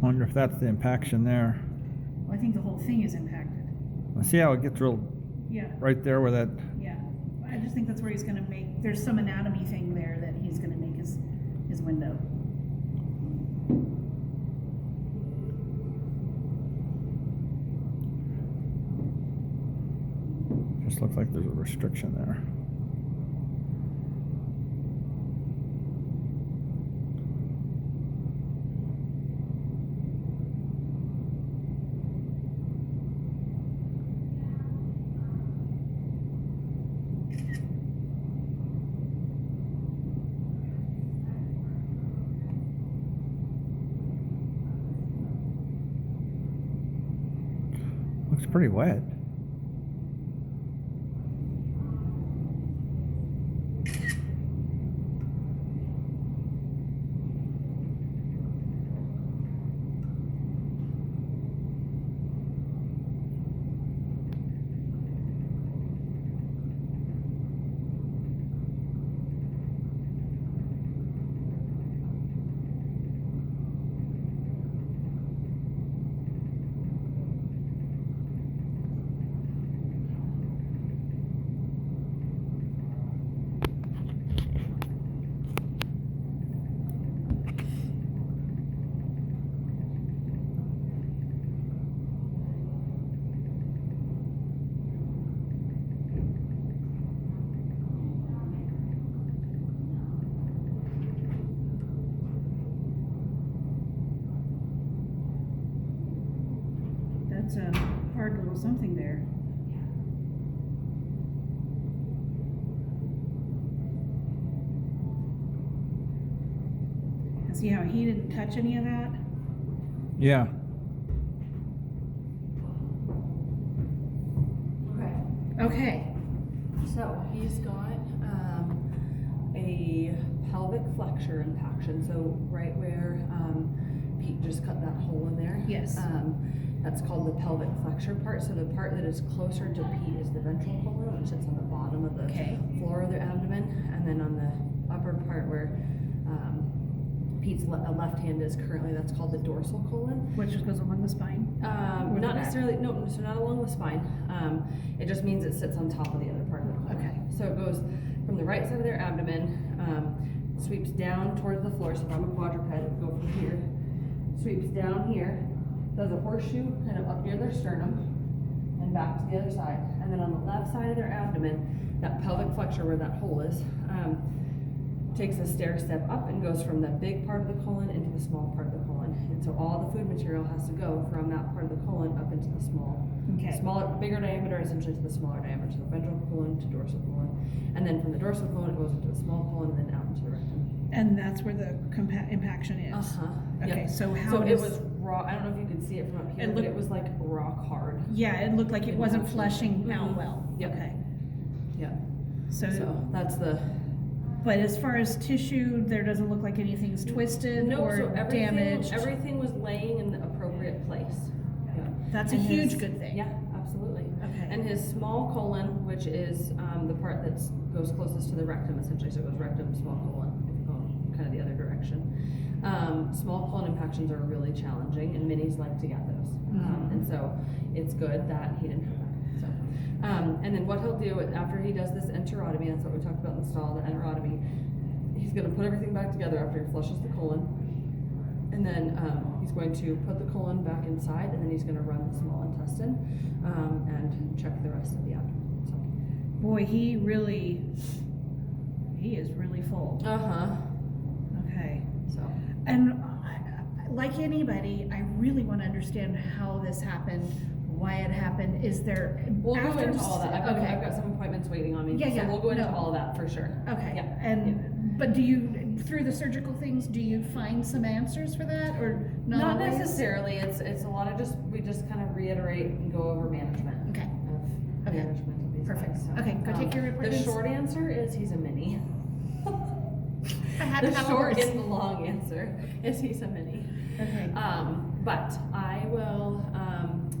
Wonder if that's the impaction there. Well, I think the whole thing is impacted. See how it gets real Yeah. right there where that. Yeah. I just think that's where he's going to make. There's some anatomy thing there that he's going to make his window. Just looks like there's a restriction there. Looks pretty wet. That's a hard little something there. And see how he didn't touch any of that? Yeah. Okay. So he's got a pelvic flexure impaction. So right where Pete just cut that hole in there. Yes. That's called the pelvic flexure part. So the part that is closer to Pete is the ventral colon, which sits on the bottom of the floor of the abdomen, and then on the upper part where Pete's left hand is currently, that's called the dorsal colon. Which just goes along the spine? Not necessarily, no, so not along the spine. It just means it sits on top of the other part of the colon. Okay. So it goes from the right side of their abdomen, sweeps down towards the floor. So if I'm a quadruped, it would go from here, sweeps down here, does a horseshoe kind of up near their sternum, and back to the other side. And then on the left side of their abdomen, that pelvic flexure where that hole is, takes a stair step up and goes from the big part of the colon into the small part of the colon. And so all the food material has to go from that part of the colon up into the bigger diameter, essentially to the smaller diameter, so ventral colon to dorsal colon. And then from the dorsal colon, it goes into the small colon and then out into the rectum. And that's where the impaction is? Okay, Yep. so how So does... it was raw, I don't know if you could see it from up here, but it was like rock hard. Yeah, it looked like it wasn't fleshing out well. Yep. Okay. Yeah. So that's the... But as far as tissue, there doesn't look like anything's twisted or damaged. Everything was laying in the appropriate place. Yeah. That's a huge good thing. Yeah, absolutely. Okay. And his small colon, which is the part that goes closest to the rectum, essentially, so it goes rectum, small colon, if you go kind of the other direction. Small colon impactions are really challenging, and minis like to get those. And so it's good that he didn't have that. So, and then what he'll do after he does this enterotomy, that's what we talked about in the stall, the enterotomy, he's going to put everything back together after he flushes the colon. And then he's going to put the colon back inside, and then he's going to run the small intestine and check the rest of the abdomen. So. Boy, he is really full. Okay. So. And like anybody, I really want to understand how this happened, why it happened. Is there... We'll go into all that. I've got some appointments waiting on me. Yeah, so we'll go into all of that for sure. Okay. Yeah. And but do you, through the surgical things, do you find some answers for that, or not always? Necessarily. It's a lot of we just kind of reiterate and go over management. Okay. Of management of these Perfect. guys. So, Okay, go take your report. The short answer is he's a mini. I had to The have short a and the long answer is he's a mini. Okay. But I will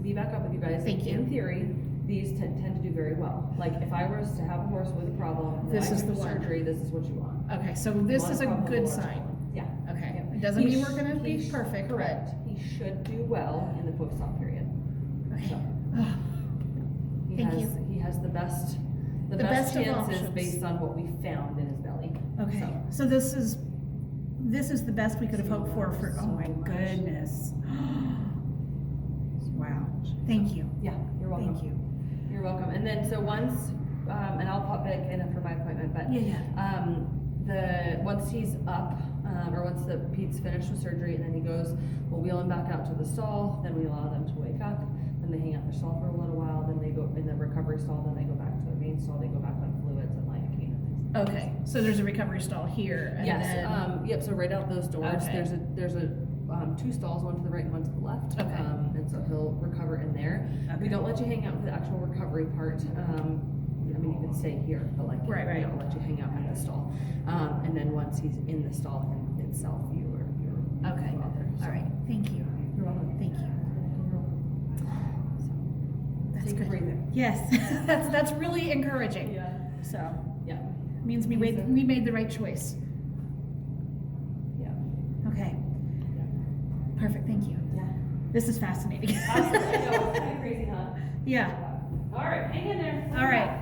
be back up with you guys. Thank you. In theory, these tend to do very well. Like if I was to have a horse with a problem, This I is took the one. surgery. This is what you want. Okay, so this is a good sign. Yeah. Okay. Yep. Doesn't He mean sh- we're gonna be he sh- perfect, but- Correct. He should do well in the post-op period. Okay. So, Oh, He Thank has, you. he has the best The best of chances options. based on what we found in his belly. Okay, So, so this is the best we could have hoped for, oh my So much. goodness. Wow, thank you, yeah, you're welcome. thank you. You're welcome. And then, so once, and I'll pop back in after my appointment, but, Yeah. once he's up, or once the Pete's finished with surgery, and then he goes, we'll wheel him back out to the stall, then we allow them to wake up, then they hang out in their stall for a little while, then they go in the recovery stall, then they go back to the main stall, they go back on fluids and lidocaine and things like that. Okay, so there's a recovery stall here, and Yes, then, yep, so right out those doors, Okay. there's a, two stalls, one to the right and one to the left. Okay. And so he'll recover in there. Okay. We don't let you hang out for the actual recovery part, I mean, you can stay here, but like, Right, we right. don't let you hang out in the stall. And then once he's in the stall itself, you're okay, out there. So, all right, thank you, You're welcome. thank you. That's Take a good. breather. Yes, that's really encouraging. Yeah. So, Yeah, means we He's a- made the right choice. yeah, Okay, yeah. perfect, thank you. Yeah. This is fascinating. Absolutely, I know, it's kind of crazy, huh? Yeah, All right, hang in there. all right.